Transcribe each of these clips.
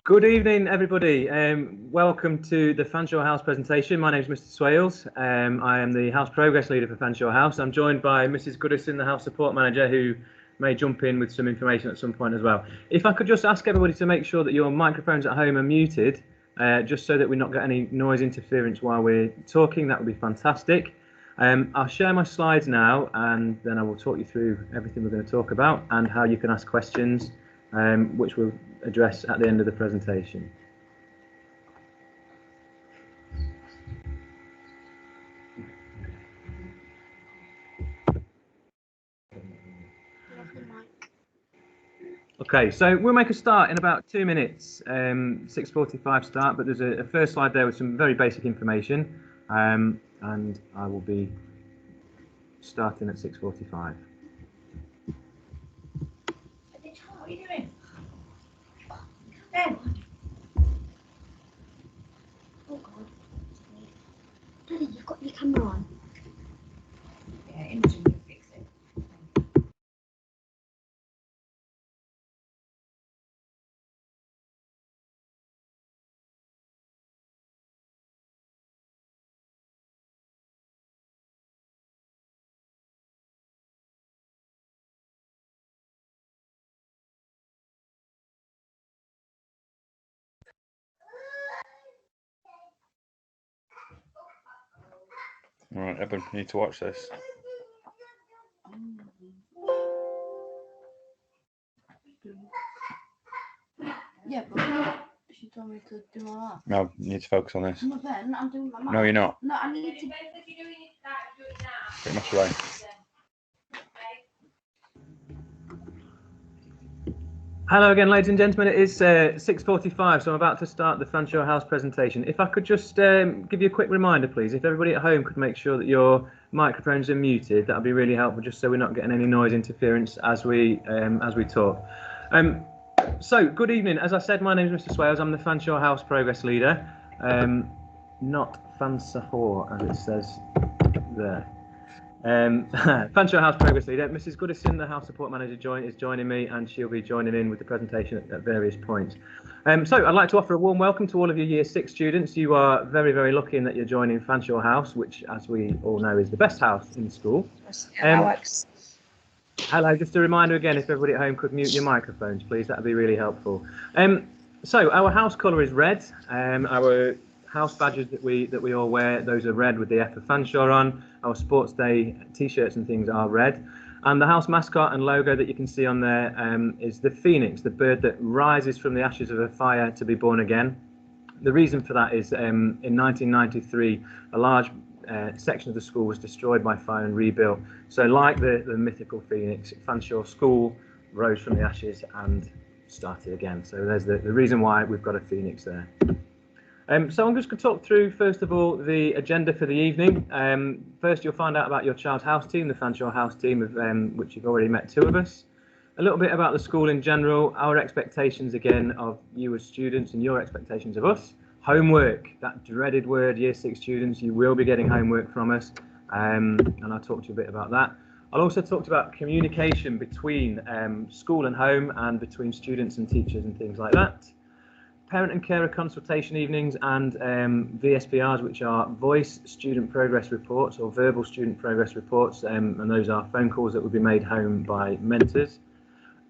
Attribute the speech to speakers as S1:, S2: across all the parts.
S1: Good evening, everybody. Welcome to the Fanshawe House presentation. My name is Mr. Swales. I am the House Progress Leader for Fanshawe House. I'm joined by Mrs. Goodison, the House Support Manager, who may jump in with some information at some point as well. If I could just ask everybody to make sure that your microphones at home are muted, just so that we not get any noise interference while we're talking, that would be fantastic. I'll share my slides now, and then I will talk you through everything we're going to talk about and how you can ask questions, which we'll address at the end of the presentation. Okay, so we'll make a start in about 2 minutes, 6:45 start, but there's a first slide there with some very basic information, and I will be starting at 6:45.
S2: What are you doing? Ben! Oh God. Daddy, you've got your camera on. Yeah, Imogen will fix it.
S3: All right, Eben, you need to watch this.
S2: Yeah, but she told me to do all that.
S3: No, you need to focus on this.
S2: No, Ben, I'm doing my math.
S3: No, you're not.
S2: No, I need to.
S3: Pretty much away.
S1: Hello again, ladies and gentlemen. It is 6:45, so I'm about to start the Fanshawe House presentation. If I could just give you a quick reminder, please. If everybody at home could make sure that your microphones are muted, that would be really helpful, just so we're not getting any noise interference as we talk. So, good evening. As I said, my name is Mr. Swales. I'm the Fanshawe House Progress Leader, not Fanshawe, as it says there. Fanshawe House Progress Leader, Mrs. Goodison, the House Support Manager, is joining me, and she'll be joining in with the presentation at various points. So I'd like to offer a warm welcome to all of your Year 6 students. You are very, very lucky in that you're joining Fanshawe House, which, as we all know, is the best house in the school. Hello, just a reminder again, if everybody at home could mute your microphones, please, that would be really helpful. So our house colour is red. Our house badges that we all wear, those are red with the F of Fanshawe on. Our sports day t-shirts and things are red, and the house mascot and logo that you can see on there is the phoenix, the bird that rises from the ashes of a fire to be born again. The reason for that is in 1993 a large section of the school was destroyed by fire and rebuilt, so like the mythical phoenix, Fanshawe School rose from the ashes and started again. So there's the reason why we've got a phoenix there. So I'm just going to talk through, first of all, the agenda for the evening. First, you'll find out about your child's house team, the Fanshawe House team, of which you've already met 2 of us. A little bit about the school in general, our expectations again of you as students and your expectations of us. Homework, that dreaded word, Year 6 students, you will be getting homework from us, and I'll talk to you a bit about that. I'll also talk about communication between school and home, and between students and teachers and things like that. Parent and carer consultation evenings, and VSPRs, which are voice student progress reports or verbal student progress reports, and those are phone calls that will be made home by mentors.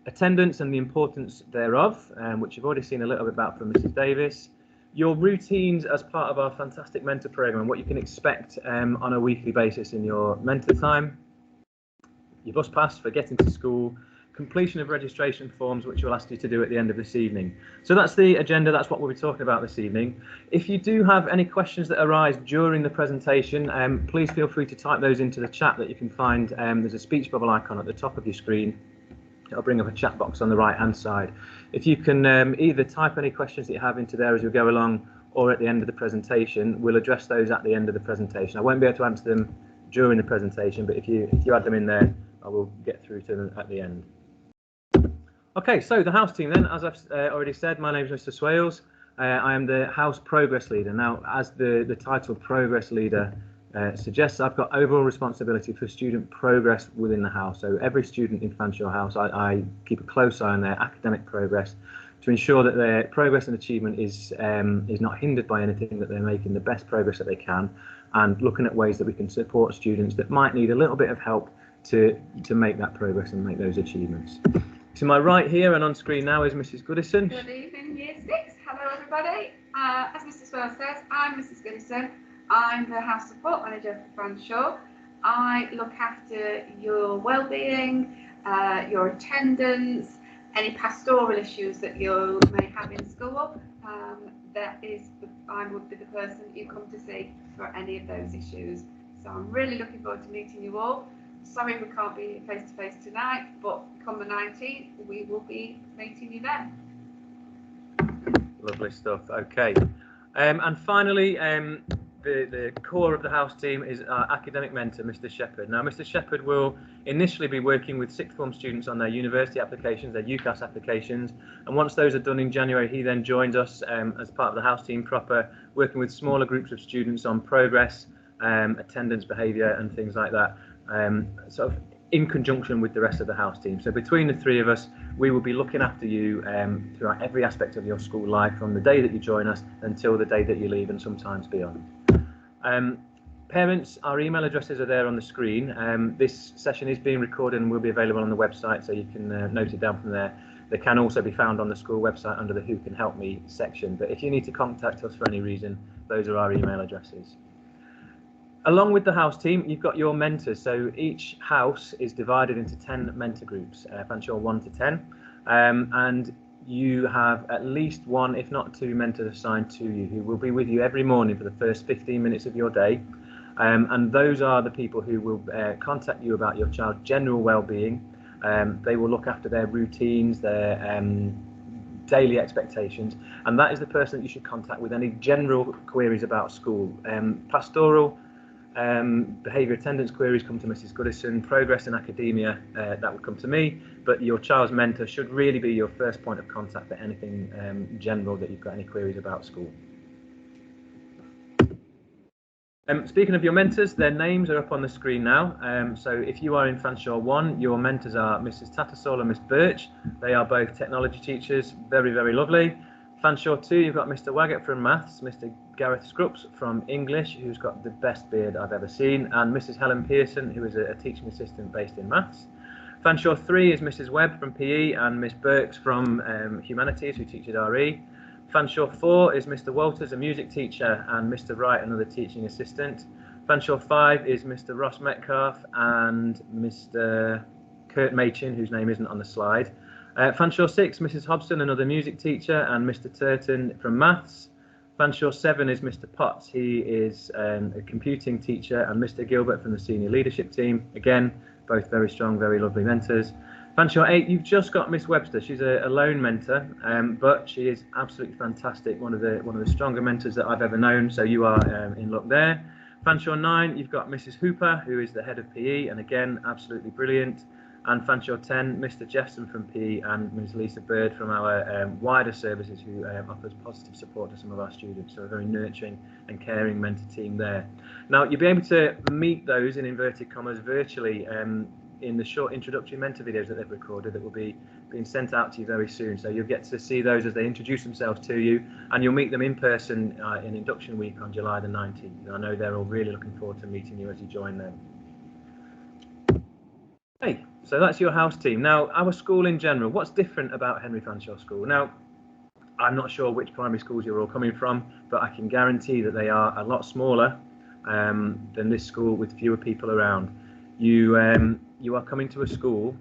S1: Attendance and the importance thereof, which you've already seen a little bit about from Mrs. Davis. Your routines as part of our fantastic mentor programme, what you can expect on a weekly basis in your mentor time. Your bus pass for getting to school. Completion of registration forms, which we'll ask you to do at the end of this evening. So that's the agenda, that's what we'll be talking about this evening. If you do have any questions that arise during the presentation, please feel free to type those into the chat that you can find. There's a speech bubble icon at the top of your screen. It'll bring up a chat box on the right hand side. If you can either type any questions that you have into there as we go along, or at the end of the presentation, we'll address those at the end of the presentation. I won't be able to answer them during the presentation, but if you add them in there, I will get through to them at the end. Okay, so the house team then, as I've already said, my name is Mr. Swales. I am the house progress leader. Now, as the title progress leader suggests I've got overall responsibility for student progress within the house. So every student in Fanshawe House, I keep a close eye on their academic progress to ensure that their progress and achievement is not hindered by anything, that they're making the best progress that they can, and looking at ways that we can support students that might need a little bit of help to make that progress and make those achievements. To my right here and on screen now is Mrs. Goodison.
S4: Good evening, Year 6. Hello, everybody. As Mr. Swell says, I'm Mrs. Goodison. I'm the House Support Manager for Fanshawe. I look after your well-being, your attendance, any pastoral issues that you may have in school. I would be the person you come to see for any of those issues. So I'm really looking forward to meeting you all. Sorry we can't be face to face tonight, but come the 19th, we will be meeting you then.
S1: Lovely stuff. Okay. And finally, the core of the house team is our academic mentor, Mr. Shepherd. Now, Mr. Shepherd will initially be working with sixth form students on their university applications, their UCAS applications, and once those are done in January, he then joins us as part of the house team proper, working with smaller groups of students on progress, attendance, behaviour, and things like that, sort of in conjunction with the rest of the house team. So between the three of us, we will be looking after you throughout every aspect of your school life, from the day that you join us until the day that you leave, and sometimes beyond. Parents, our email addresses are there on the screen. This session is being recorded and will be available on the website, so you can note it down from there. They can also be found on the school website under the Who Can Help Me section. But if you need to contact us for any reason, those are our email addresses. Along with the house team, you've got your mentors. So each house is divided into 10 mentor groups, Fanshawe 1 to 10. And you have at least one, if not two, mentors assigned to you who will be with you every morning for the first 15 minutes of your day. And those are the people who will contact you about your child's general well-being. They will look after their routines, their daily expectations, and that is the person that you should contact with any general queries about school. Pastoral, behaviour attendance queries come to Mrs. Goodison. Progress in academia, that would come to me, but your child's mentor should really be your first point of contact for anything general that you've got any queries about school. Speaking of your mentors, their names are up on the screen now. So if you are in Fanshawe 1, your mentors are Mrs. Tattersall and Miss Birch. They are both technology teachers, very, very lovely. Fanshawe 2, you've got Mr. Waggett from Maths, Mr. Gareth Scrupps from English, who's got the best beard I've ever seen, and Mrs. Helen Pearson, who is a teaching assistant based in Maths. Fanshawe 3 is Mrs. Webb from PE and Miss Burks from Humanities, who teaches RE. Fanshawe 4 is Mr. Walters, a music teacher, and Mr. Wright, another teaching assistant. Fanshawe 5 is Mr. Ross Metcalf and Mr. Kurt Machin, whose name isn't on the slide. Fanshawe 6, Mrs. Hobson, another music teacher, and Mr. Turton from Maths. Fanshawe 7 is Mr. Potts. He is a computing teacher, and Mr. Gilbert from the senior leadership team. Again, both very strong, very lovely mentors. Fanshawe 8, you've just got Miss Webster. She's a lone mentor, but she is absolutely fantastic. One of the stronger mentors that I've ever known. So you are in luck there. Fanshawe 9, you've got Mrs. Hooper, who is the head of PE, and again, absolutely brilliant. And Fanshawe 10, Mr. Jeffson from PE and Ms. Lisa Bird from our wider services, who offers positive support to some of our students. So a very nurturing and caring mentor team there. Now, you'll be able to meet those, in inverted commas, virtually in the short introductory mentor videos that they've recorded that will be being sent out to you very soon. So you'll get to see those as they introduce themselves to you, and you'll meet them in person in induction week on July the 19th. And I know they're all really looking forward to meeting you as you join them. Okay, so that's your house team. Now, our school in general, what's different about Henry Fanshawe School? Now, I'm not sure which primary schools you're all coming from, but I can guarantee that they are a lot smaller than this school, with fewer people around. You are coming to a school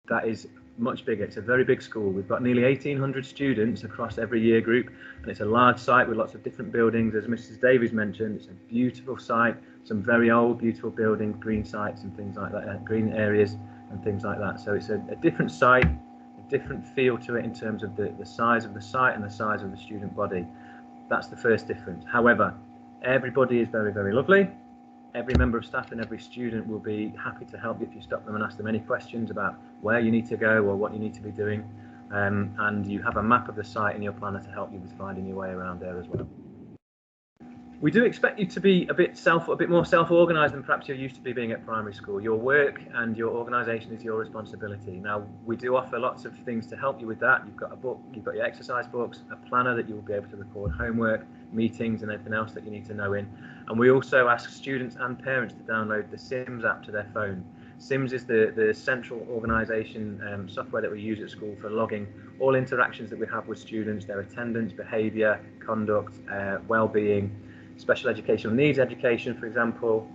S1: that is much bigger. It's a very big school. We've got nearly 1,800 students across every year group, and it's a large site with lots of different buildings. As Mrs. Davies mentioned, it's a beautiful site, some very old, beautiful buildings, green sites and things like that, green areas and things like that. So it's a different site, a different feel to it in terms of the size of the site and the size of the student body. That's the first difference. However, everybody is very, very lovely. Every member of staff and every student will be happy to help you if you stop them and ask them any questions about where you need to go or what you need to be doing. And you have a map of the site in your planner to help you with finding your way around there as well. We do expect you to be a bit more self-organised than perhaps you're used to being at primary school. Your work and your organisation is your responsibility. Now, we do offer lots of things to help you with that. You've got a book, you've got your exercise books, a planner that you will be able to record homework, meetings and everything else that you need to know in. And we also ask students and parents to download the Sims app to their phone. Sims is the central organisation software that we use at school for logging all interactions that we have with students, their attendance, behaviour, conduct, well-being, special educational needs education, for example,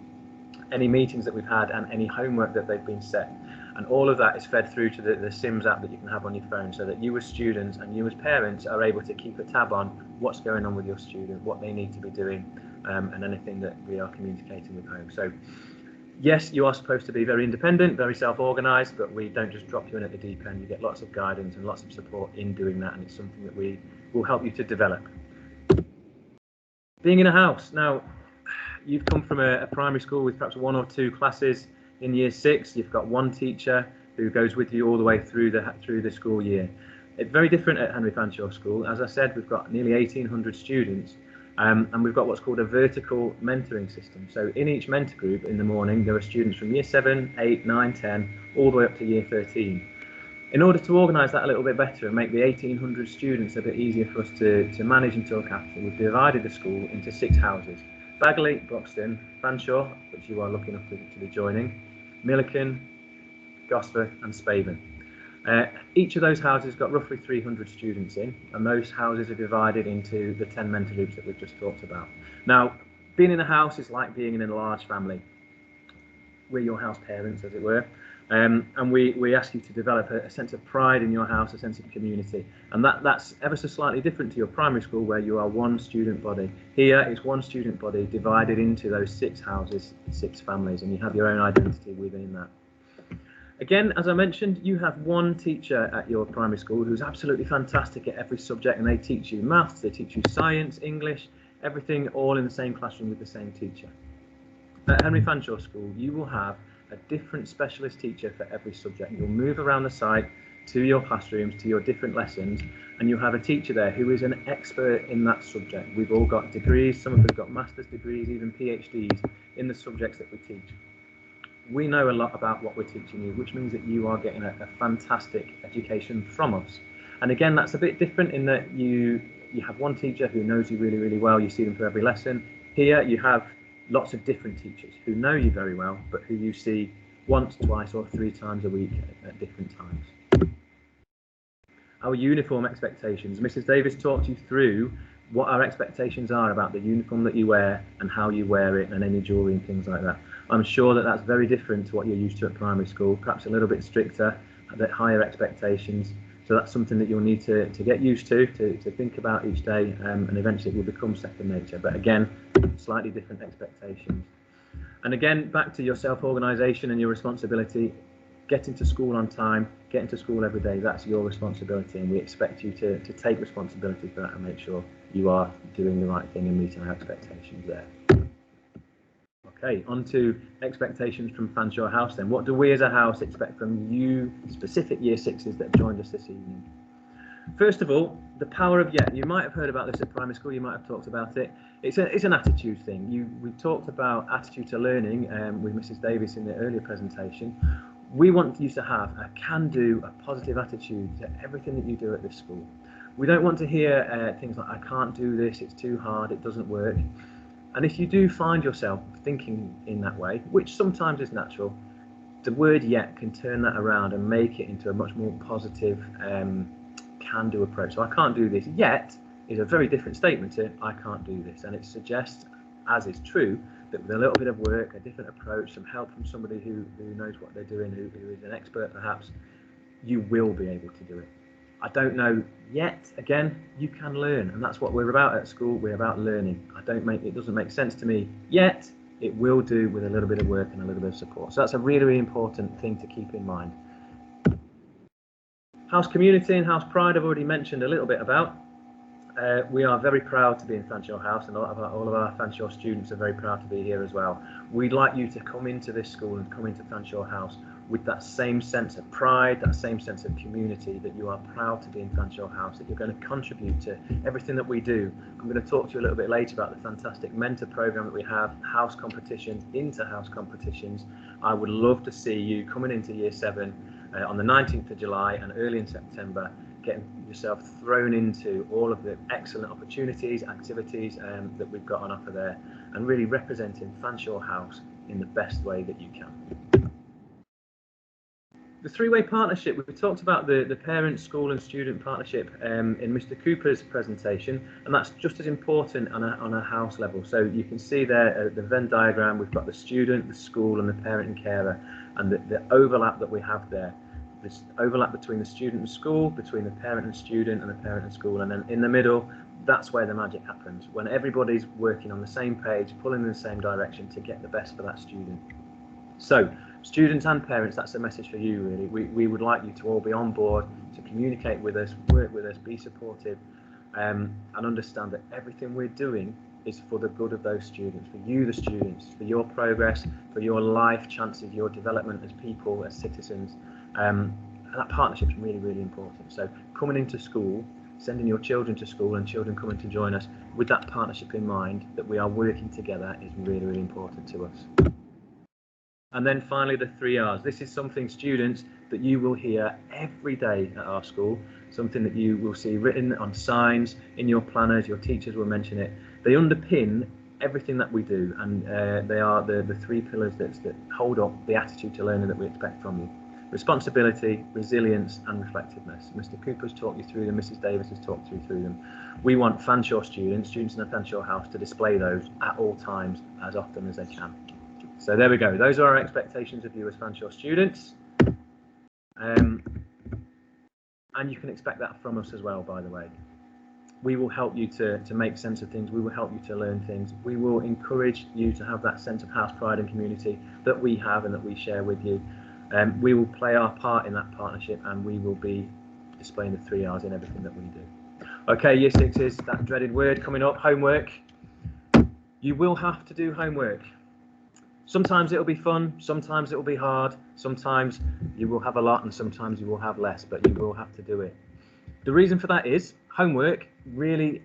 S1: any meetings that we've had and any homework that they've been set. And all of that is fed through to the Sims app that you can have on your phone, so that you as students and you as parents are able to keep a tab on what's going on with your student, what they need to be doing, and anything that we are communicating with home. So yes, you are supposed to be very independent, very self-organised, but we don't just drop you in at the deep end. You get lots of guidance and lots of support in doing that, and it's something that we will help you to develop. Being in a house. Now, you've come from a primary school with perhaps 1 or 2 classes in year 6. You've got one teacher who goes with you all the way through the school year. It's very different at Henry Fanshawe School. As I said, we've got nearly 1,800 students, and we've got what's called a vertical mentoring system. So in each mentor group in the morning, there are students from year 7, 8, 9, 10, all the way up to year 13. In order to organise that a little bit better and make the 1,800 students a bit easier for us to manage and to look after, we've divided the school into 6 houses. Bagley, Broxton, Fanshawe, which you are lucky enough to be joining, Milliken, Gosford and Spaven. Each of those houses got roughly 300 students in, and those houses are divided into the 10 mentor groups that we've just talked about. Now, being in a house is like being in a large family. We're your house parents, as it were. And we ask you to develop a sense of pride in your house, a sense of community. And that's ever so slightly different to your primary school, where you are one student body. Here, it's one student body divided into those 6 houses, 6 families, and you have your own identity within that. Again, as I mentioned, you have one teacher at your primary school who's absolutely fantastic at every subject, and they teach you maths, they teach you science, English, everything all in the same classroom with the same teacher. At Henry Fanshawe School, you will have a different specialist teacher for every subject. You'll move around the site to your classrooms, to your different lessons, and you'll have a teacher there who is an expert in that subject. We've all got degrees, some of us got master's degrees, even PhDs in the subjects that we teach. We know a lot about what we're teaching you, which means that you are getting a fantastic education from us. And again, that's a bit different in that you have one teacher who knows you really, really well. You see them for every lesson. Here you have lots of different teachers who know you very well, but who you see once, twice or 3 times a week at different times. Our uniform expectations. Mrs. Davis talked you through what our expectations are about the uniform that you wear and how you wear it and any jewellery and things like that. I'm sure that that's very different to what you're used to at primary school, perhaps a little bit stricter, a bit higher expectations. So that's something that you'll need to get used to think about each day, and eventually it will become second nature. But again, slightly different expectations. And again, back to your self-organisation and your responsibility. Getting to school on time, getting to school every day, that's your responsibility, and we expect you to take responsibility for that and make sure you are doing the right thing and meeting our expectations there. Okay, on to expectations from Fanshawe House then. What do we as a house expect from you, specific year 6s that have joined us this evening? First of all, the power of yet. You might have heard about this at primary school, you might have talked about it. It's an attitude thing. We talked about attitude to learning with Mrs. Davis in the earlier presentation. We want you to have a can-do, a positive attitude to everything that you do at this school. We don't want to hear things like, I can't do this, it's too hard, it doesn't work. And if you do find yourself thinking in that way, which sometimes is natural, the word yet can turn that around and make it into a much more positive can-do approach. So I can't do this yet is a very different statement to I can't do this. And it suggests, as is true, that with a little bit of work, a different approach, some help from somebody who knows what they're doing, who is an expert perhaps, you will be able to do it. I don't know yet. Again, you can learn, and that's what we're about at school. We're about learning. It doesn't make sense to me yet. It will do with a little bit of work and a little bit of support. So that's a really, really important thing to keep in mind. House community and house pride I've already mentioned a little bit about. We are very proud to be in Fanshawe House, and all of our Fanshawe students are very proud to be here as well. We'd like you to come into this school and come into Fanshawe House with that same sense of pride, that same sense of community, that you are proud to be in Fanshawe House, that you're going to contribute to everything that we do. I'm going to talk to you a little bit later about the fantastic mentor program that we have, house competitions, inter-house competitions. I would love to see you coming into year 7 on the 19th of July and early in September, getting yourself thrown into all of the excellent opportunities, activities that we've got on offer there, and really representing Fanshawe House in the best way that you can. The three-way partnership, we talked about the parent, school and student partnership in Mr. Cooper's presentation, and that's just as important on a house level. So you can see there the Venn diagram, we've got the student, the school and the parent and carer, and the overlap that we have there. This overlap between the student and school, between the parent and student and the parent and school, and then in the middle, that's where the magic happens, when everybody's working on the same page, pulling in the same direction to get the best for that student. So, students and parents, that's a message for you really. We would like you to all be on board, to communicate with us, work with us, be supportive, and understand that everything we're doing is for the good of those students, for you the students, for your progress, for your life chances, your development as people, as citizens. And that partnership is really, really important. So coming into school, sending your children to school and children coming to join us with that partnership in mind, that we are working together, is really, really important to us. And then finally, the 3 R's. This is something, students, that you will hear every day at our school, something that you will see written on signs, in your planners, your teachers will mention it. They underpin everything that we do, and they are the 3 pillars that hold up the attitude to learning that we expect from you. Responsibility, resilience and reflectiveness. Mr. Cooper's talked you through them, Mrs. Davis has talked you through them. We want Fanshawe students in the Fanshawe House, to display those at all times, as often as they can. So there we go. Those are our expectations of you as Fanshawe students. And you can expect that from us as well, by the way. We will help you to make sense of things. We will help you to learn things. We will encourage you to have that sense of house pride and community that we have and that we share with you. We will play our part in that partnership, and we will be displaying the 3 R's in everything that we do. Okay, year 6s, that dreaded word coming up, homework. You will have to do homework. Sometimes it'll be fun, sometimes it'll be hard, sometimes you will have a lot and sometimes you will have less, but you will have to do it. The reason for that is homework really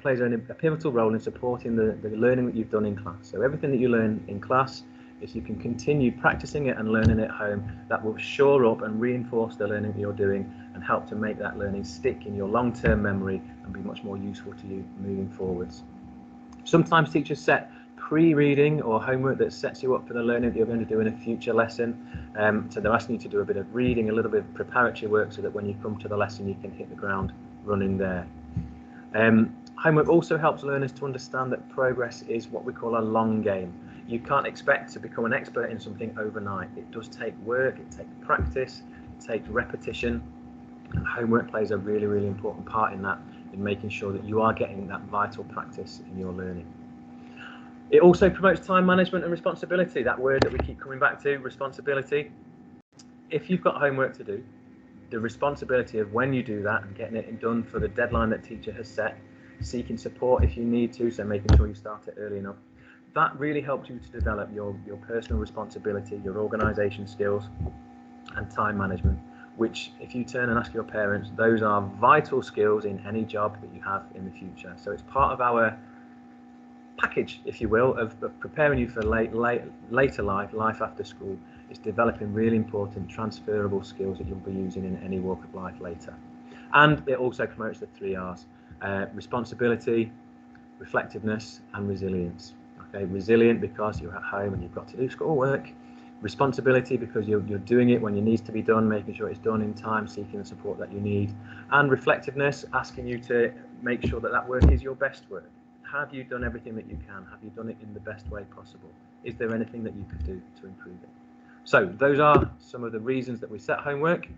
S1: plays a pivotal role in supporting the learning that you've done in class. So everything that you learn in class, if you can continue practicing it and learning it at home, that will shore up and reinforce the learning that you're doing and help to make that learning stick in your long-term memory and be much more useful to you moving forwards. Sometimes teachers set pre-reading or homework that sets you up for the learning that you're going to do in a future lesson. So they're asking you to do a bit of reading, a little bit of preparatory work, so that when you come to the lesson you can hit the ground running there. Homework also helps learners to understand that progress is what we call a long game. You can't expect to become an expert in something overnight. It does take work, it takes practice, it takes repetition, and homework plays a really, really important part in that, in making sure that you are getting that vital practice in your learning. It also promotes time management and responsibility, that word that we keep coming back to, responsibility. If you've got homework to do, the responsibility of when you do that and getting it done for the deadline that teacher has set, seeking support if you need to, so making sure you start it early enough, that really helps you to develop your personal responsibility, your organisation skills and time management, which if you turn and ask your parents, those are vital skills in any job that you have in the future. So it's part of our package, if you will, of preparing you for later life after school. Is developing really important transferable skills that you'll be using in any walk of life later. And it also promotes the 3 R's, responsibility, reflectiveness and resilience. Okay, resilient because you're at home and you've got to do schoolwork. Responsibility because you're doing it when it needs to be done, making sure it's done in time, seeking the support that you need. And reflectiveness, asking you to make sure that that work is your best work. Have you done everything that you can? Have you done it in the best way possible? Is there anything that you could do to improve it? So those are some of the reasons that we set homework.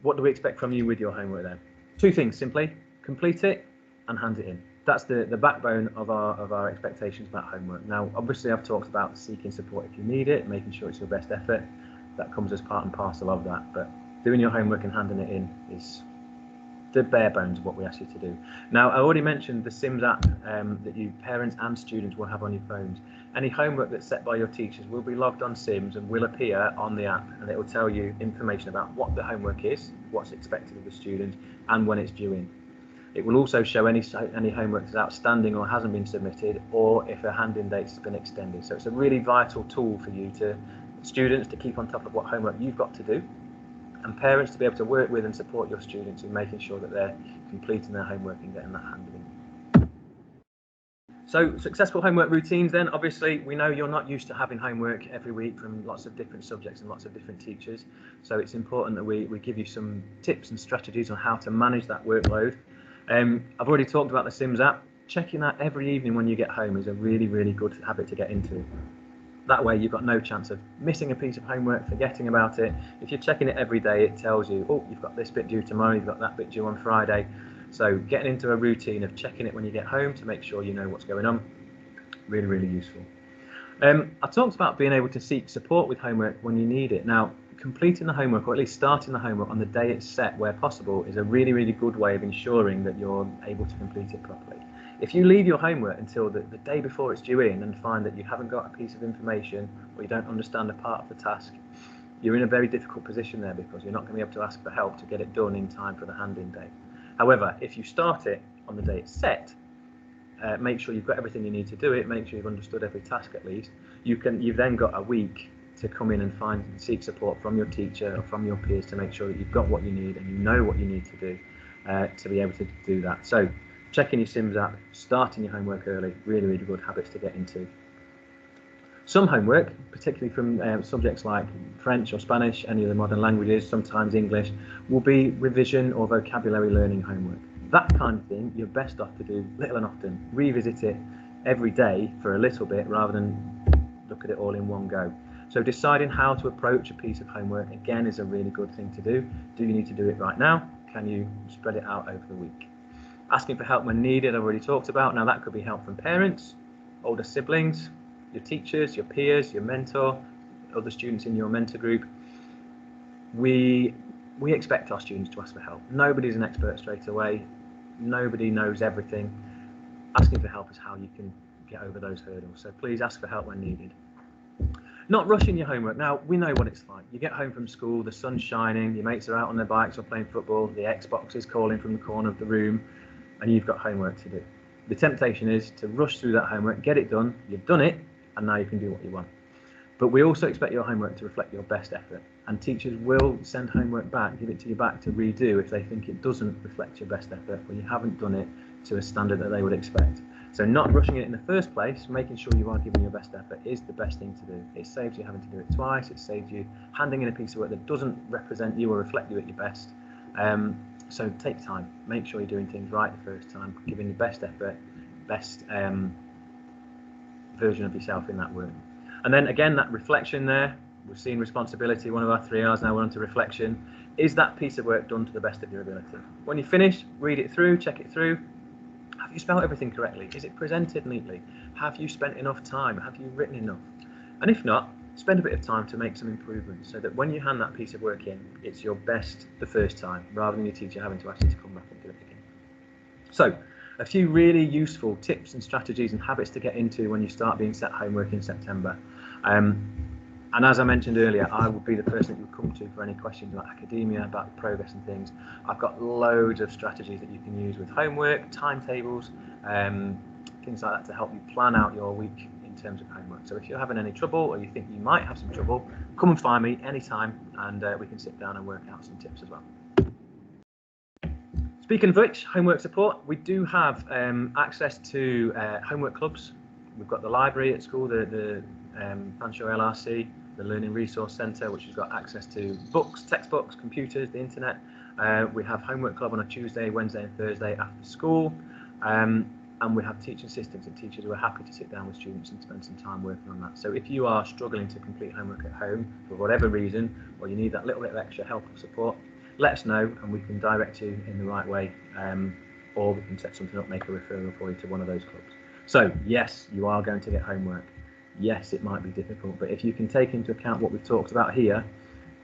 S1: What do we expect from you with your homework then? 2 things, simply. Complete it and hand it in. That's the backbone of our expectations about homework. Now, obviously, I've talked about seeking support if you need it, making sure it's your best effort. That comes as part and parcel of that. But doing your homework and handing it in is the bare bones of what we ask you to do. Now, I already mentioned the Sims app that you parents and students will have on your phones. Any homework that's set by your teachers will be logged on Sims and will appear on the app, and it will tell you information about what the homework is, what's expected of the student, and when it's due in. It will also show any homework that's outstanding or hasn't been submitted, or if a hand-in date has been extended. So it's a really vital tool for you students to keep on top of what homework you've got to do, and parents to be able to work with and support your students in making sure that they're completing their homework and getting that handed in. So successful homework routines then, obviously we know you're not used to having homework every week from lots of different subjects and lots of different teachers. So it's important that we give you some tips and strategies on how to manage that workload. I've already talked about the Sims app. Checking that every evening when you get home is a really, really good habit to get into. That way you've got no chance of missing a piece of homework, forgetting about it. If you're checking it every day, it tells you, oh, you've got this bit due tomorrow, you've got that bit due on Friday. So getting into a routine of checking it when you get home to make sure you know what's going on, really, really useful. I talked about being able to seek support with homework when you need it. Now, completing the homework, or at least starting the homework on the day it's set where possible, is a really, really good way of ensuring that you're able to complete it properly. If you leave your homework until the day before it's due in and find that you haven't got a piece of information or you don't understand a part of the task, you're in a very difficult position there, because you're not going to be able to ask for help to get it done in time for the hand-in date. However, if you start it on the day it's set, make sure you've got everything you need to do it, make sure you've understood every task at least, you've then got a week to come in and seek support from your teacher or from your peers to make sure that you've got what you need and you know what you need to do to be able to do that. So checking your Sims app, starting your homework early, really, really good habits to get into. Some homework, particularly from subjects like French or Spanish, any of the modern languages, sometimes English, will be revision or vocabulary learning homework. That kind of thing, you're best off to do little and often. Revisit it every day for a little bit rather than look at it all in one go. So deciding how to approach a piece of homework, again, is a really good thing to do. Do you need to do it right now? Can you spread it out over the week? Asking for help when needed, I've already talked about. Now that could be help from parents, older siblings, your teachers, your peers, your mentor, other students in your mentor group. We expect our students to ask for help. Nobody's an expert straight away. Nobody knows everything. Asking for help is how you can get over those hurdles. So please ask for help when needed. Not rushing your homework. Now, we know what it's like. You get home from school, the sun's shining, your mates are out on their bikes or playing football, the Xbox is calling from the corner of the room, and you've got homework to do. The temptation is to rush through that homework, get it done, you've done it, and now you can do what you want. But we also expect your homework to reflect your best effort, and teachers will send homework back, give it to you back to redo if they think it doesn't reflect your best effort or you haven't done it to a standard that they would expect. So not rushing it in the first place, making sure you are giving your best effort, is the best thing to do. It saves you having to do it twice, it saves you handing in a piece of work that doesn't represent you or reflect you at your best. So take time, make sure you're doing things right the first time, giving the best effort, best version of yourself in that work. And then again, that reflection there, we've seen responsibility, one of our 3 R's, now we're on to reflection. Is that piece of work done to the best of your ability? When you finish, read it through, check it through. Have you spelled everything correctly? Is it presented neatly? Have you spent enough time? Have you written enough? And if not, spend a bit of time to make some improvements so that when you hand that piece of work in, it's your best the first time, rather than your teacher having to ask you to come back and do it again. So, a few really useful tips and strategies and habits to get into when you start being set homework in September. And as I mentioned earlier, I would be the person that you would come to for any questions about academia, about progress and things. I've got loads of strategies that you can use with homework, timetables, things like that to help you plan out your week in terms of homework. So if you're having any trouble or you think you might have some trouble, come and find me anytime and we can sit down and work out some tips as well. Speaking of which, homework support, we do have access to homework clubs. We've got the library at school, the Fanshawe LRC, the Learning Resource Centre, which has got access to books, textbooks, computers, the internet. We have homework club on a Tuesday, Wednesday and Thursday after school. And we have teaching assistants and teachers who are happy to sit down with students and spend some time working on that. So if you are struggling to complete homework at home for whatever reason, or you need that little bit of extra help or support, let us know and we can direct you in the right way, or we can set something up, make a referral for you to one of those clubs. So yes, you are going to get homework. Yes, it might be difficult, but if you can take into account what we've talked about here,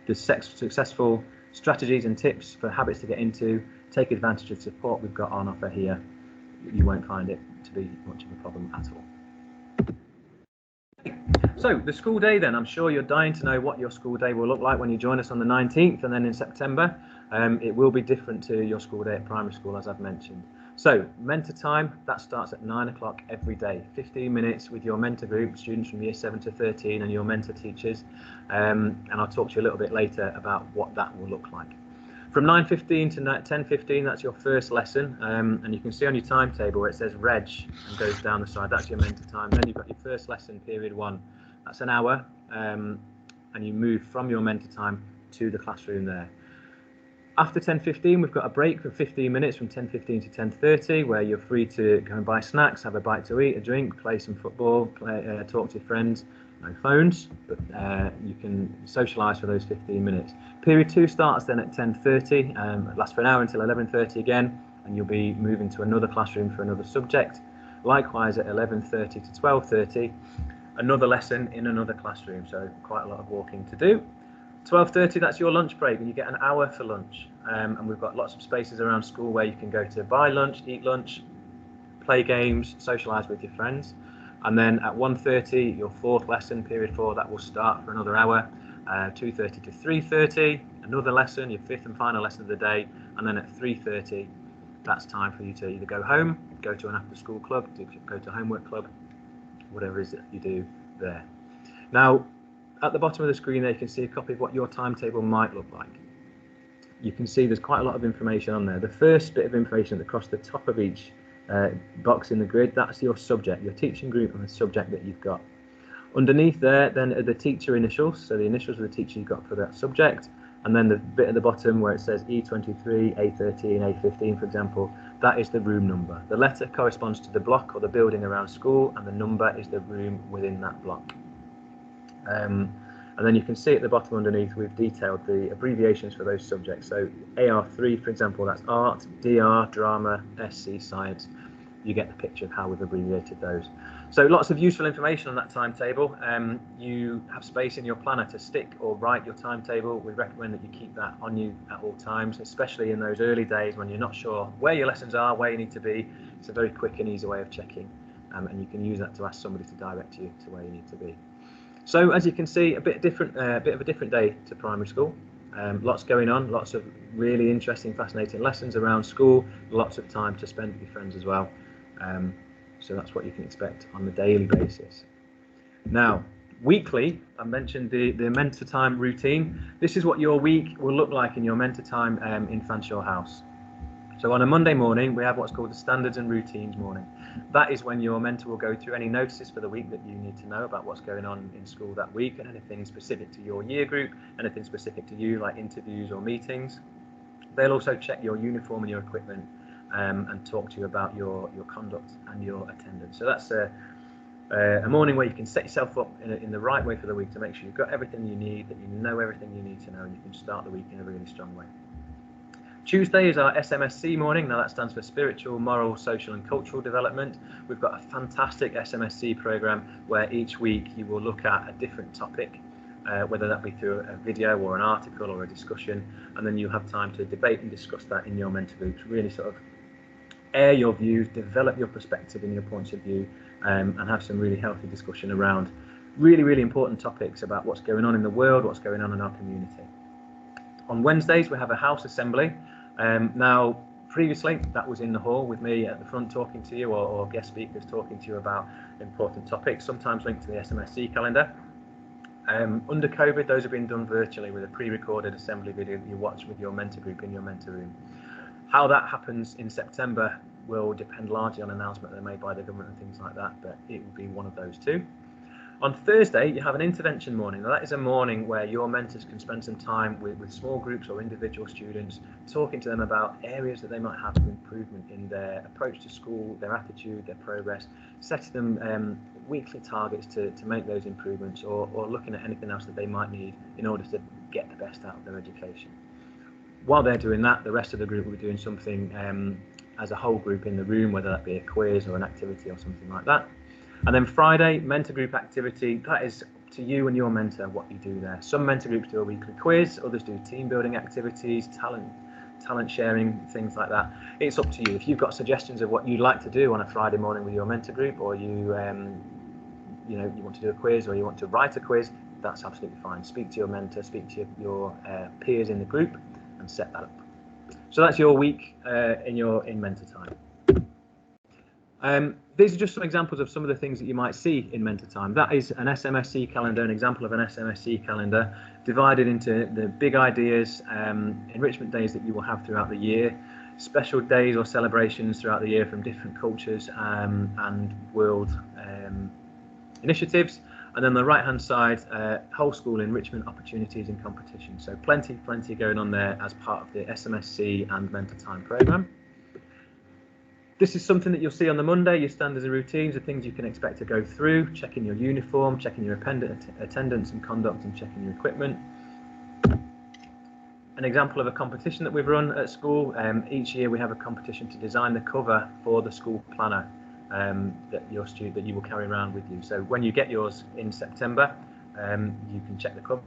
S1: the successful strategies and tips for habits to get into, take advantage of the support we've got on offer here. You won't find it to be much of a problem at all. So the school day then, I'm sure you're dying to know what your school day will look like when you join us on the 19th and then in September. It will be different to your school day at primary school, as I've mentioned. So mentor time, that starts at 9 o'clock every day, 15 minutes with your mentor group, students from year 7 to 13 and your mentor teachers. And I'll talk to you a little bit later about what that will look like. From 9:15 to 10:15, that's your first lesson, and you can see on your timetable where it says Reg and goes down the side, that's your mentor time. Then you've got your first lesson, period 1, that's an hour, and you move from your mentor time to the classroom there. After 10:15, we've got a break for 15 minutes from 10:15 to 10:30, where you're free to go and buy snacks, have a bite to eat, a drink, play some football, talk to your friends. No phones, but you can socialise for those 15 minutes. Period 2 starts then at 10:30, lasts for an hour until 11:30 again, and you'll be moving to another classroom for another subject. Likewise at 11:30 to 12:30, another lesson in another classroom, so quite a lot of walking to do. 12:30, that's your lunch break, and you get an hour for lunch. And we've got lots of spaces around school where you can go to buy lunch, eat lunch, play games, socialise with your friends. And then at 1:30, your fourth lesson, period 4, that will start for another hour. 2:30 to 3:30, another lesson, your fifth and final lesson of the day. And then at 3:30, that's time for you to either go home, go to an after-school club, go to a homework club, whatever it is that you do there. Now, at the bottom of the screen there, you can see a copy of what your timetable might look like. You can see there's quite a lot of information on there. The first bit of information across the top of each box in the grid, that's your subject, your teaching group and the subject that you've got. Underneath there then are the teacher initials, so the initials of the teacher you've got for that subject, and then the bit at the bottom where it says E23, A13, A15 for example, that is the room number. The letter corresponds to the block or the building around school, and the number is the room within that block. And then you can see at the bottom underneath we've detailed the abbreviations for those subjects. So AR3, for example, that's art, DR, drama, SC, science. You get the picture of how we've abbreviated those. So lots of useful information on that timetable. You have space in your planner to stick or write your timetable. We recommend that you keep that on you at all times, especially in those early days when you're not sure where your lessons are, where you need to be. It's a very quick and easy way of checking, and you can use that to ask somebody to direct you to where you need to be. So as you can see, a bit of a different day to primary school. Lots going on, lots of really interesting, fascinating lessons around school, lots of time to spend with your friends as well. So that's what you can expect on a daily basis. Now, weekly, I mentioned the mentor time routine. This is what your week will look like in your mentor time in Fanshawe House. So on a Monday morning, we have what's called the standards and routines morning. That is when your mentor will go through any notices for the week that you need to know about what's going on in school that week, and anything specific to your year group, anything specific to you like interviews or meetings. They'll also check your uniform and your equipment and talk to you about your conduct and your attendance. So that's a morning where you can set yourself up in the right way for the week to make sure you've got everything you need, that you know everything you need to know, and you can start the week in a really strong way. Tuesday is our SMSC morning. Now that stands for Spiritual, Moral, Social and Cultural Development. We've got a fantastic SMSC program where each week you will look at a different topic, whether that be through a video or an article or a discussion, and then you have time to debate and discuss that in your mentor groups, really sort of air your views, develop your perspective and your points of view, and have some really healthy discussion around really, really important topics about what's going on in the world, what's going on in our community. On Wednesdays, we have a house assembly. Now, previously, that was in the hall with me at the front talking to you, or guest speakers talking to you about important topics, sometimes linked to the SMSC calendar. Under COVID, those have been done virtually with a pre-recorded assembly video that you watch with your mentor group in your mentor room. How that happens in September will depend largely on an announcement they're made by the government and things like that, but it will be one of those two. On Thursday, you have an intervention morning. Now, that is a morning where your mentors can spend some time with small groups or individual students, talking to them about areas that they might have for improvement in their approach to school, their attitude, their progress, setting them weekly targets to make those improvements, or looking at anything else that they might need in order to get the best out of their education. While they're doing that, the rest of the group will be doing something as a whole group in the room, whether that be a quiz or an activity or something like that. And then Friday, mentor group activity. That is to you and your mentor what you do there. Some mentor groups do a weekly quiz, others do team building activities, talent talent sharing, things like that. It's up to you. If you've got suggestions of what you'd like to do on a Friday morning with your mentor group, or you want to do a quiz, or you want to write a quiz, that's absolutely fine. Speak to your mentor, speak to your peers in the group, and set that up. So that's your week in mentor time. These are just some examples of some of the things that you might see in mentor time. That is an SMSC calendar, an example of an SMSC calendar divided into the big ideas, enrichment days that you will have throughout the year, special days or celebrations throughout the year from different cultures and world initiatives. And then on the right hand side, whole school enrichment opportunities and competitions. So plenty going on there as part of the SMSC and mentor time programme. This is something that you'll see on the Monday, your standards and routines, the things you can expect to go through, checking your uniform, checking your attendance and conduct, and checking your equipment. An example of a competition that we've run at school, each year we have a competition to design the cover for the school planner that you will carry around with you. So when you get yours in September, you can check the cover.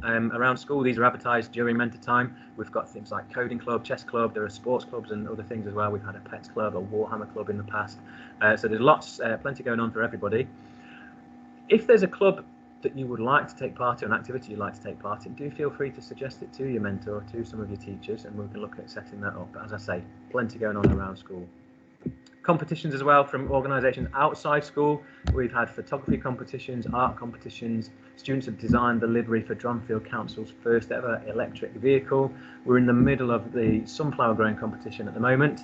S1: Around school, these are advertised during mentor time. We've got things like coding club, chess club, there are sports clubs and other things as well. We've had a pets club, a Warhammer club in the past. So there's plenty going on for everybody. If there's a club that you would like to take part in, an activity you'd like to take part in, do feel free to suggest it to your mentor or to some of your teachers, and we can look at setting that up. But as I say, plenty going on around school. Competitions as well from organisations outside school. We've had photography competitions, art competitions. Students have designed the livery for Dronfield Council's first ever electric vehicle. We're in the middle of the sunflower growing competition at the moment,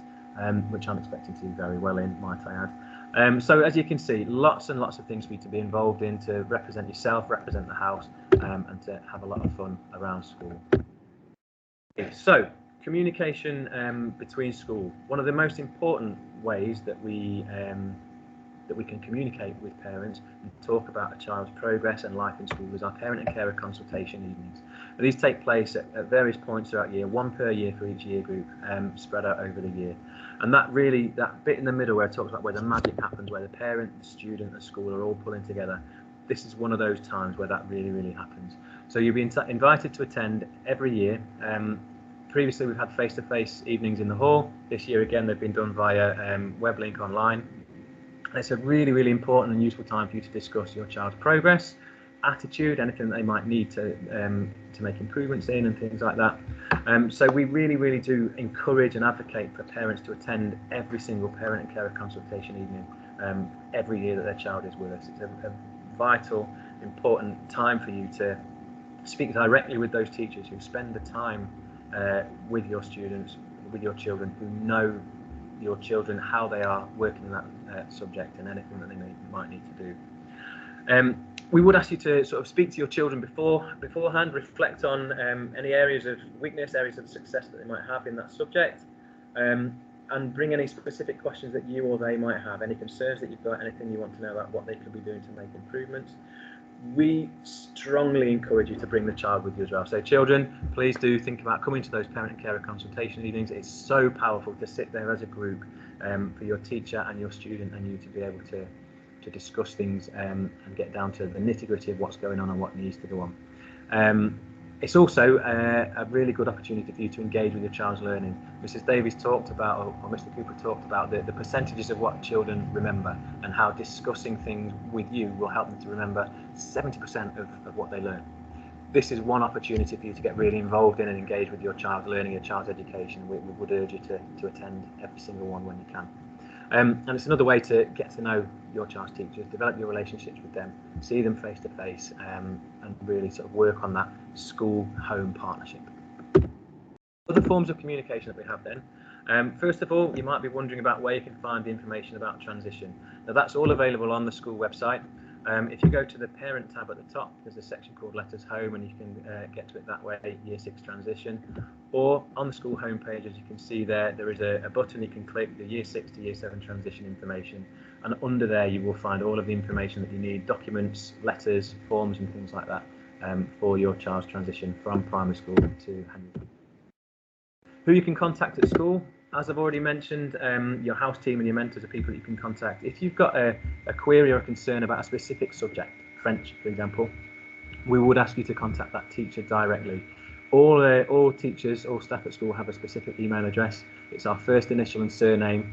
S1: which I'm expecting to do very well in, might I add. So as you can see, lots and lots of things for you to be involved in, to represent yourself, represent the house, and to have a lot of fun around school. So, communication between school. One of the most important ways that we can communicate with parents and talk about a child's progress and life in school is our parent and carer consultation evenings. And these take place at various points throughout the year, one per year for each year group, spread out over the year. And that bit in the middle where it talks about where the magic happens, where the parent, the student, the school are all pulling together, this is one of those times where that really happens. So you'll be invited to attend every year. Previously, we've had face-to-face evenings in the hall. This year, again, they've been done via web link online. And it's a really important and useful time for you to discuss your child's progress, attitude, anything that they might need to make improvements in, and things like that. So we really do encourage and advocate for parents to attend every single parent and carer consultation evening every year that their child is with us. It's a vital, important time for you to speak directly with those teachers who spend the time with your students, with your children, who know your children, how they are working in that subject, and anything that they might need to do. We would ask you to sort of speak to your children beforehand, reflect on any areas of weakness, areas of success that they might have in that subject, and bring any specific questions that you or they might have, any concerns that you've got, anything you want to know about what they could be doing to make improvements. We strongly encourage you to bring the child with you as well. So children, please do think about coming to those parent and carer consultation evenings. It's so powerful to sit there as a group for your teacher and your student and you to be able to discuss things and get down to the nitty-gritty of what's going on and what needs to go on. It's also a really good opportunity for you to engage with your child's learning. Mrs. Davies talked about, or Mr. Cooper talked about, the percentages of what children remember and how discussing things with you will help them to remember 70% of what they learn. This is one opportunity for you to get really involved in and engage with your child's learning, your child's education. We would urge you to attend every single one when you can. And it's another way to get to know your child's teachers, develop your relationships with them, see them face to face, and really sort of work on that school-home partnership. Other forms of communication that we have then. First of all, you might be wondering about where you can find the information about transition. Now that's all available on the school website. If you go to the parent tab at the top, there's a section called Letters Home, and you can get to it that way, Year 6 transition. Or on the school homepage, as you can see there is a button you can click, the Year 6 to Year 7 transition information. And under there, you will find all of the information that you need, documents, letters, forms, and things like that for your child's transition from primary school to Henry. Who you can contact at school. as I've already mentioned, your house team and your mentors are people that you can contact. If you've got a query or a concern about a specific subject, French, for example, we would ask you to contact that teacher directly. All teachers, all staff at school have a specific email address. It's our first initial and surname,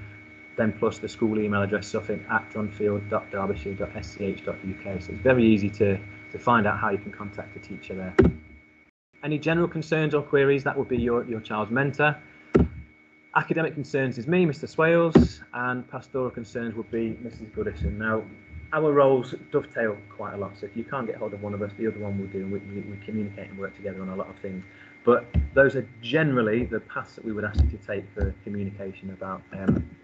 S1: then plus the school email address suffix @johnfield.derbyshire.sch.uk. So it's very easy to find out how you can contact a teacher there. Any general concerns or queries, that would be your child's mentor. Academic concerns is me, Mr. Swales, and pastoral concerns would be Mrs. Goodison. Now, our roles dovetail quite a lot, so if you can't get hold of one of us, the other one will do, and we communicate and work together on a lot of things. But those are generally the paths that we would ask you to take for communication about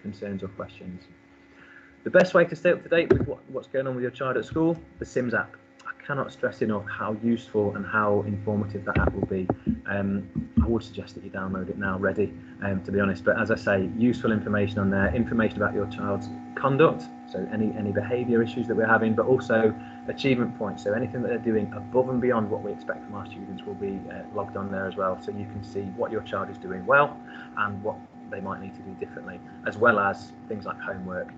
S1: concerns or questions. The best way to stay up to date with what's going on with your child at school, the Sims app. I cannot stress enough how useful and how informative that app will be. I would suggest that you download it now ready, to be honest. But as I say, useful information on there, information about your child's conduct, so any behaviour issues that we're having, but also achievement points. So anything that they're doing above and beyond what we expect from our students will be logged on there as well. So you can see what your child is doing well and what they might need to do differently, as well as things like homework,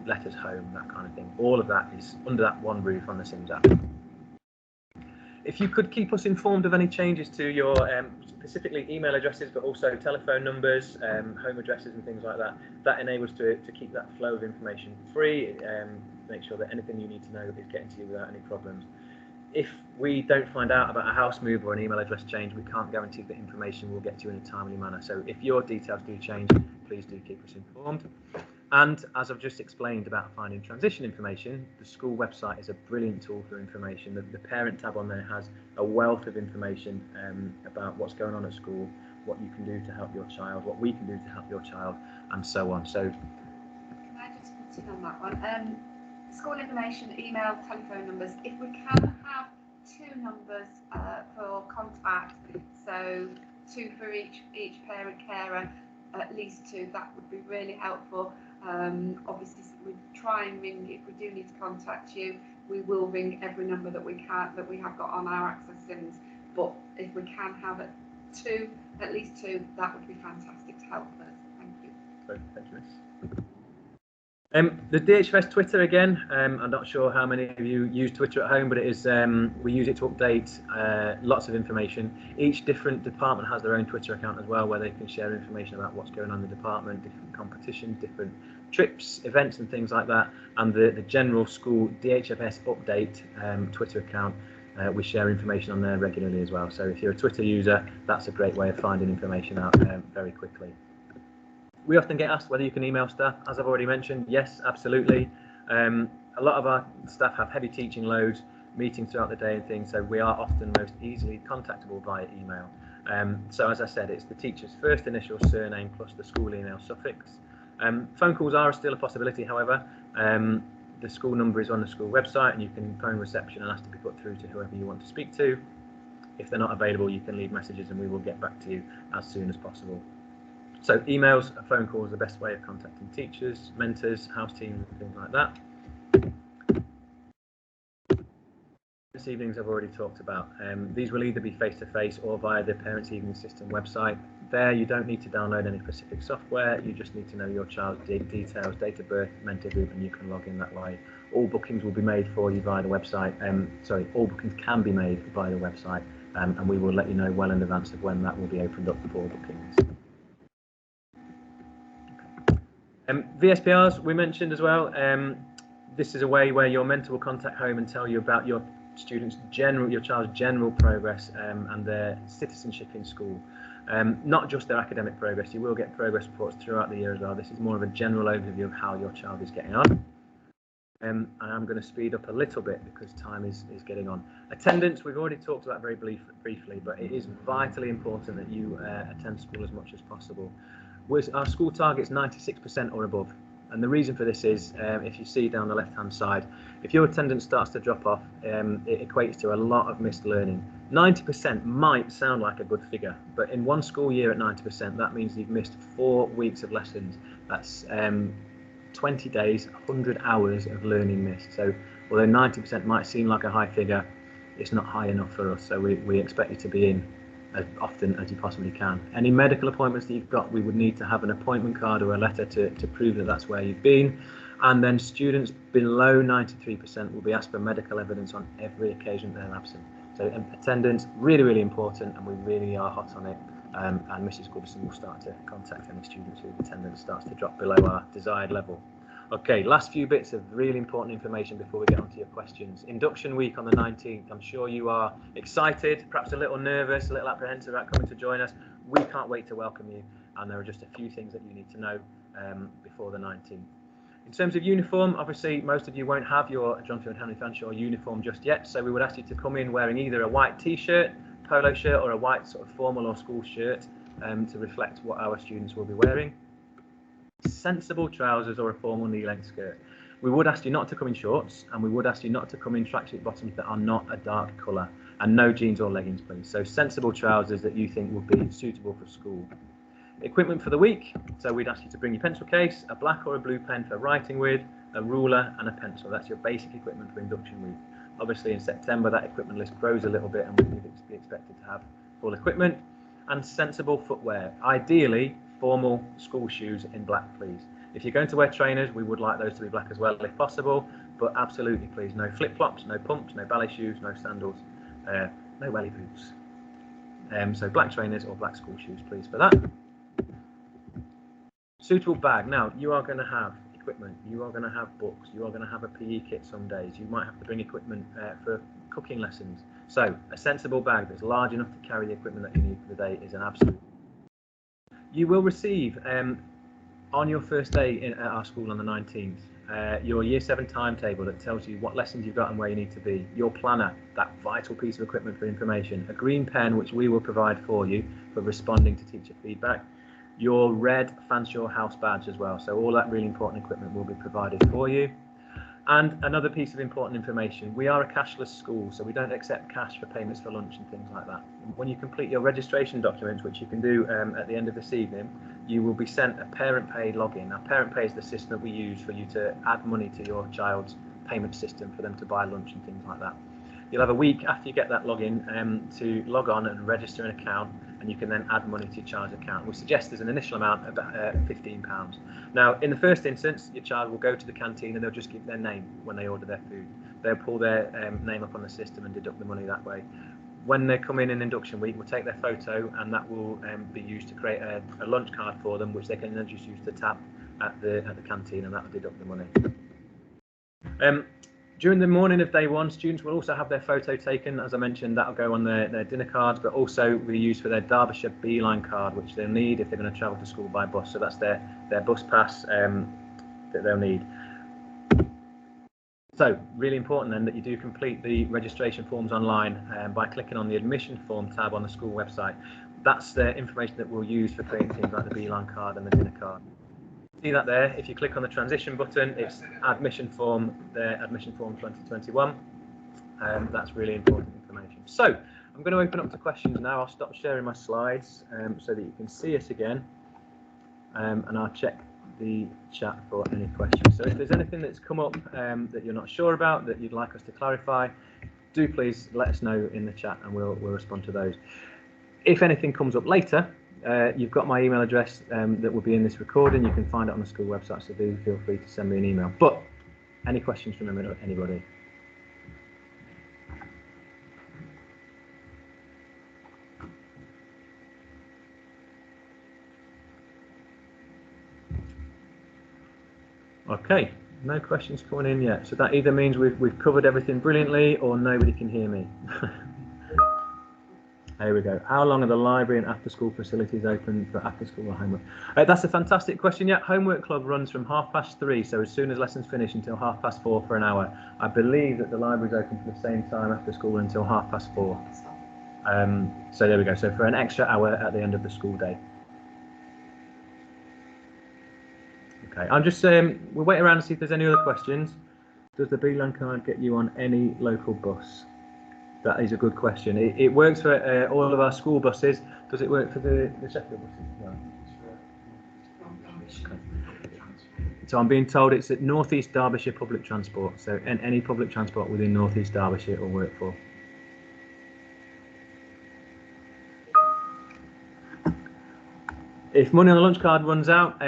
S1: letters home, that kind of thing. All of that is under that one roof on the Sims app. If you could keep us informed of any changes to your specifically email addresses, but also telephone numbers, home addresses and things like that, that enables to keep that flow of information free, make sure that anything you need to know is getting to you without any problems. If we don't find out about a house move or an email address change, we can't guarantee that information will get to you in a timely manner. So if your details do change, please do keep us informed. And as I've just explained about finding transition information, the school website is a brilliant tool for information. The parent tab on there has a wealth of information about what's going on at school, what you can do to help your child, what we can do to help your child, and so on. So,
S4: can I just put in on that one? School information, email, telephone numbers. If we can have 2 numbers for contact, so 2 for each parent carer, at least 2, that would be really helpful. Obviously, we try and ring if we do need to contact you. We will ring every number that we can, that we have got on our access sims. But if we can have it 2, at least 2, that would be fantastic to help us. Thank you.
S1: Thank you, Miss. The DHFS Twitter again. I'm not sure how many of you use Twitter at home, but it is we use it to update lots of information. Each different department has their own Twitter account as well, where they can share information about what's going on in the department, different competitions, different trips, events, and things like that. And the general school DHFS update Twitter account, we share information on there regularly as well. So if you're a Twitter user, that's a great way of finding information out very quickly. We often get asked whether you can email staff. As I've already mentioned, yes, absolutely. A lot of our staff have heavy teaching loads, meetings throughout the day and things, so we are often most easily contactable via email. So as I said, it's the teacher's first initial surname plus the school email suffix. Phone calls are still a possibility, however. The school number is on the school website, and you can phone reception and ask to be put through to whoever you want to speak to. If they're not available, you can leave messages and we will get back to you as soon as possible. So emails and phone calls are the best way of contacting teachers, mentors, house teams, and things like that. Parents' evenings I've already talked about. These will either be face-to-face or via the Parents' Evening System website. There you don't need to download any specific software, you just need to know your child's details, date of birth, mentor group, and you can log in that way. All bookings will be made for you via the website. All bookings can be made via the website, and we will let you know well in advance of when that will be opened up for bookings. VSPRs we mentioned as well. This is a way where your mentor will contact home and tell you about your child's general progress and their citizenship in school. Not just their academic progress. You will get progress reports throughout the year as well. This is more of a general overview of how your child is getting on. And I'm going to speed up a little bit because time is getting on. Attendance we've already talked about very briefly, but it is vitally important that you attend school as much as possible. Our school target's 96% or above, and the reason for this is if you see down the left hand side, if your attendance starts to drop off, it equates to a lot of missed learning. 90% might sound like a good figure, but in one school year at 90%, that means you've missed 4 weeks of lessons. That's 20 days, 100 hours of learning missed. So although 90% might seem like a high figure, it's not high enough for us, so we expect you to be in as often as you possibly can. Any medical appointments that you've got, we would need to have an appointment card or a letter to prove that that's where you've been. And then students below 93% will be asked for medical evidence on every occasion they're absent. So attendance, really, really important, and we really are hot on it. And Mrs. Goodison will start to contact any students whose attendance starts to drop below our desired level. Okay, last few bits of really important information before we get on to your questions. Induction week on the 19th. I'm sure you are excited, perhaps a little nervous, a little apprehensive about coming to join us. We can't wait to welcome you, and there are just a few things that you need to know before the 19th. In terms of uniform, obviously most of you won't have your John Field Henry Fanshawe uniform just yet, so we would ask you to come in wearing either a white t-shirt, polo shirt, or a white sort of formal or school shirt to reflect what our students will be wearing. Sensible trousers or a formal knee-length skirt. We would ask you not to come in shorts, and we would ask you not to come in tracksuit bottoms that are not a dark colour, and no jeans or leggings, please. So sensible trousers that you think would be suitable for school. Equipment for the week. So we'd ask you to bring your pencil case, a black or a blue pen for writing with, a ruler and a pencil. That's your basic equipment for induction week. Obviously in September that equipment list grows a little bit and we'd be expected to have full equipment. And sensible footwear. Ideally formal school shoes in black, please. If you're going to wear trainers, we would like those to be black as well if possible, but absolutely please, no flip-flops, no pumps, no ballet shoes, no sandals, no welly boots. So black trainers or black school shoes, please, for that. Suitable bag. Now, you are going to have equipment, you are going to have books, you are going to have a PE kit some days, you might have to bring equipment for cooking lessons. So a sensible bag that's large enough to carry the equipment that you need for the day is an absolute. You will receive on your first day at our school on the 19th your Year 7 timetable that tells you what lessons you've got and where you need to be, your planner, that vital piece of equipment for information, a green pen which we will provide for you for responding to teacher feedback, your red Fanshawe house badge as well. So all that really important equipment will be provided for you. And another piece of important information, we are a cashless school, so we don't accept cash for payments for lunch and things like that. When you complete your registration documents, which you can do at the end of this evening, you will be sent a parent pay login. Now, parent pay is the system that we use for you to add money to your child's payment system for them to buy lunch and things like that. You'll have a week after you get that login to log on and register an account, and you can then add money to your child's account. We suggest there's an initial amount of about £15. Now, in the first instance, your child will go to the canteen and they'll just give their name when they order their food. They'll pull their name up on the system and deduct the money that way. When they come in induction week, we'll take their photo, and that will be used to create a lunch card for them, which they can then just use to tap at the canteen, and that will deduct the money. During the morning of day one, students will also have their photo taken. As I mentioned, that'll go on their dinner cards, but also be used for their Derbyshire Beeline card, which they'll need if they're going to travel to school by bus. So that's their bus pass that they'll need. So really important then that you do complete the registration forms online by clicking on the admission form tab on the school website. That's the information that we'll use for creating things like the Beeline card and the dinner card. See that there? If you click on the transition button, it's admission form, the admission form 2021. That's really important information. So I'm going to open up to questions now. I'll stop sharing my slides so that you can see us again, and I'll check the chat for any questions. So if there's anything that's come up that you're not sure about, that you'd like us to clarify, do please let us know in the chat and we'll respond to those. If anything comes up later, you've got my email address that will be in this recording. You can find it on the school website, so do feel free to send me an email. But any questions from anybody? Okay, no questions coming in yet. So that either means we've covered everything brilliantly or nobody can hear me. There we go. How long are the library and after-school facilities open for after-school or homework? That's a fantastic question. Yeah, Homework Club runs from 3:30, so as soon as lessons finish, until 4:30 for an hour. I believe that the library is open for the same time after school until 4:30. So there we go. So for an extra hour at the end of the school day. Okay, I'm just we'll wait around and see if there's any other questions. Does the Beeline card get you on any local bus? That is a good question. It works for all of our school buses. Does it work for the Sheffield buses? No. Okay. So I'm being told it's at North East Derbyshire Public Transport. So any public transport within North East Derbyshire it will work for. If money on the lunch card runs out,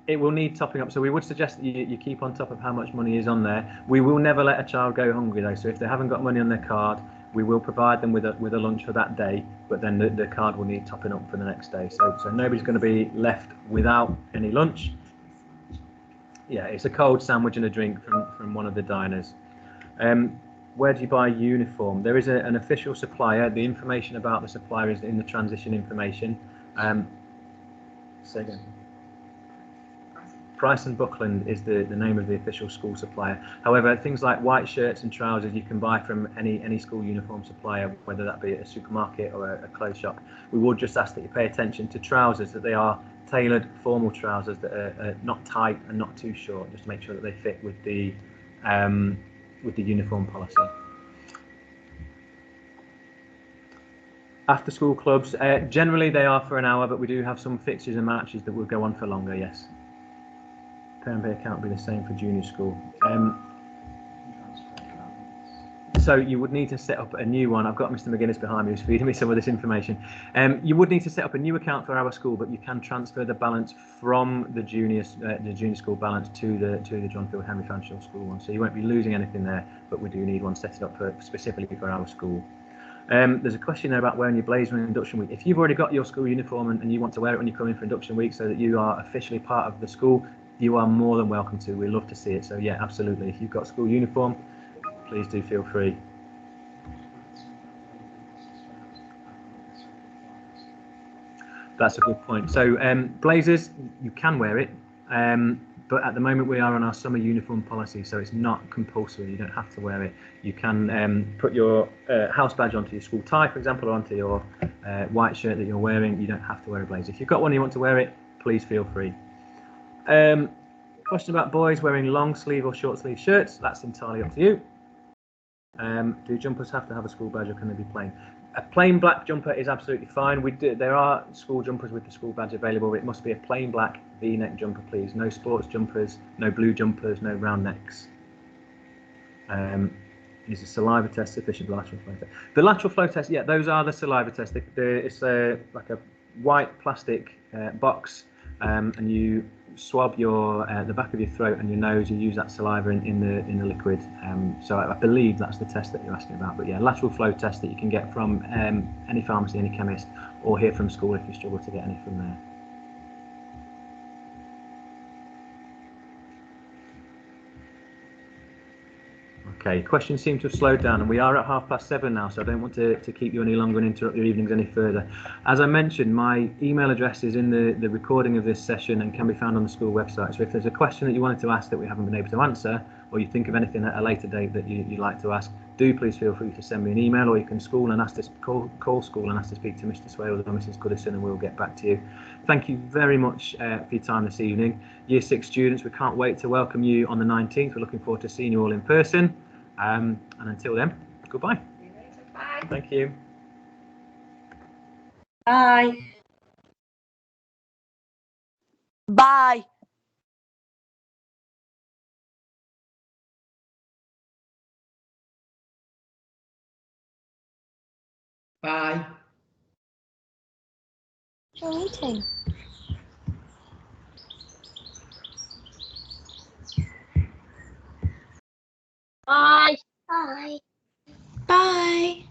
S1: it will need topping up. So we would suggest that you keep on top of how much money is on there. We will never let a child go hungry though. So if they haven't got money on their card, we will provide them with a lunch for that day, but then the card will need topping up for the next day. So nobody's going to be left without any lunch. Yeah, it's a cold sandwich and a drink from one of the diners. Where do you buy uniform? There is an official supplier. The information about the supplier is in the transition information. Say again. Price and Buckland is the name of the official school supplier. However, things like white shirts and trousers you can buy from any school uniform supplier, whether that be at a supermarket or a clothes shop. We would just ask that you pay attention to trousers, that they are tailored formal trousers that are not tight and not too short, just to make sure that they fit with the uniform policy. After school clubs, generally they are for an hour, but we do have some fixtures and matches that will go on for longer, yes. Pay and pay account will be the same for junior school. So you would need to set up a new one. I've got Mr. McGuinness behind me who's feeding me some of this information. You would need to set up a new account for our school, but you can transfer the balance from the junior school balance to the John Field Henry Fanshawe School one. So you won't be losing anything there, but we do need one set up specifically for our school. There's a question there about wearing your blazer in induction week. If you've already got your school uniform and you want to wear it when you come in for induction week so that you are officially part of the school, you are more than welcome to. We love to see it. So yeah, absolutely. If you've got school uniform, please do feel free. That's a good point. So blazers, you can wear it, but at the moment we are on our summer uniform policy, so it's not compulsory. You don't have to wear it. You can put your house badge onto your school tie, for example, or onto your white shirt that you're wearing. You don't have to wear a blazer. If you've got one and you want to wear it, please feel free. Question about boys wearing long sleeve or short sleeve shirts. That's entirely up to you. Do jumpers have to have a school badge or can they be plain? A plain black jumper is absolutely fine. There are school jumpers with the school badge available, but it must be a plain black V-neck jumper, please. No sports jumpers, no blue jumpers, no round necks. Is a saliva test sufficient for lateral flow test? The lateral flow test, yeah, those are the saliva tests. It's like a white plastic box, and you swab the back of your throat and your nose. You use that saliva in the liquid. So I believe that's the test that you're asking about. But yeah, lateral flow test that you can get from any pharmacy, any chemist, or here from school if you struggle to get any from there. Okay, questions seem to have slowed down and we are at 7:30 now, so I don't want to keep you any longer and interrupt your evenings any further. As I mentioned, my email address is in the recording of this session and can be found on the school website. So if there's a question that you wanted to ask that we haven't been able to answer, or you think of anything at a later date that you'd like to ask, do please feel free to send me an email, or you can call school and ask to speak to Mr. Swales or Mrs. Goodison and we'll get back to you. Thank you very much for your time this evening. Year 6 students, we can't wait to welcome you on the 19th. We're looking forward to seeing you all in person. And until then, goodbye.
S4: See you later. Bye.
S1: Thank you.
S2: Bye.
S5: Bye.
S6: Bye.
S2: You're eating. Bye. Bye.
S5: Bye.